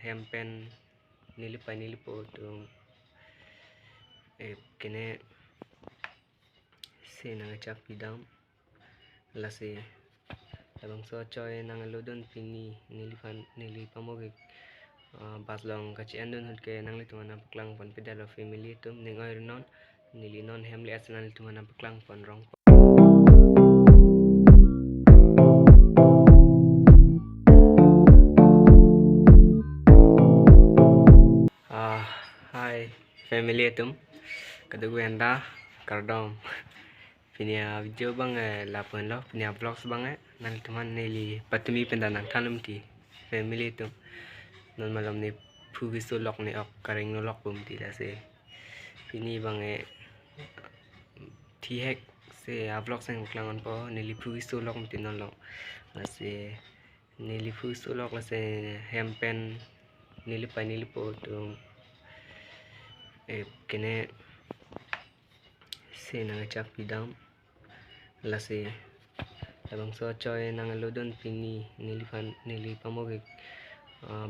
hempen nilipo tu kene se nang chak pidam la se abang so choi nang lodon pini nilipamogi baslong kacian don ke nang litu mana peklang pon pedalo family tum ningoi non nili non hemli asnal tu mana peklang pon rong. Hai family tum kadu enda kardom punya video bang lapon lo punya vlogs bang nang teman nili patumi pendanang kanum ti family tum non malam ni pugi sulok ni ok karing nolok bum ti la se pini bang thi hek se vlog sang klangon po nili pugi sulok ti non lo la se nili pugi sulok la se hempen nili po tu kene se nang chak pidam la se abang so choi nang lodon pini nilipamogi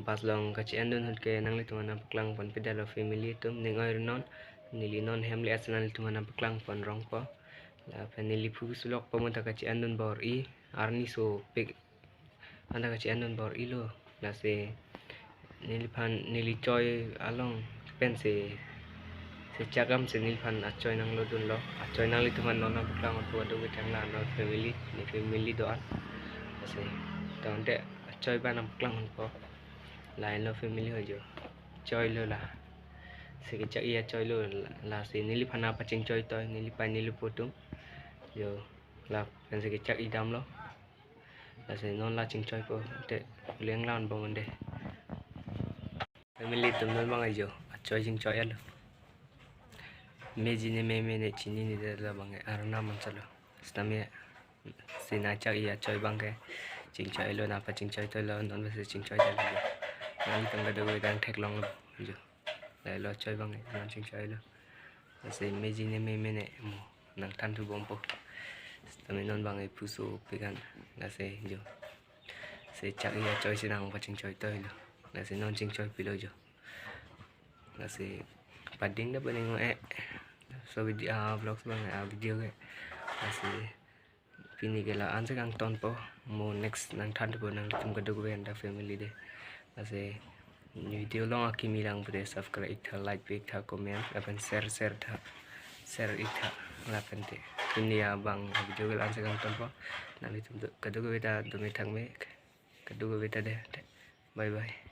baslong kacian don ke nang litu mana peklang pon pedalo family tum ningoi non nili non hemli asnal tu mana peklang pon rong po la nili pu sulok pamonta kacian don bor I arni so pek anda kacian don bor I lo la se nili choi along pen se cakam se nilpan acoy nang lodon lo acoy nang litu man nona peklang on do witang la no family doan se tonte acoy ba nang peklang on po lain lo family ho jo choi lo la se ke chak ia choi lo la se nili phana paching choi toy nili potum yo la pen se ke chak idam lo la se non la ching choi po te leng lan bo monde family tum non bang jo acoy ching choi lo meji ne me chini ni de la bang arna man chalo stame se na chak ia choi bang ke ching choi lo na paching choi toy lo non se ching choi de lo nang tang da do dang thek long jo lai lo choi bang non ching choi lo se meji ne me ne mo nang tan thu bom po stame non bang puso pegan la se jo se chak ia choi se nang paching choi toy lo la se non ching choi pi lo jo la se pading da bening so video vlogs bang video ke la se pini ke la anse kang ton po mo next nang than po nang tum ka dogu enda family de la se video long akimi lang bude subscribe tha like pek tha comment apan share tha la pente pini bang video ke anse kang ton po nang tum ka dogu beta do me thang me ka dogu beta de bye bye.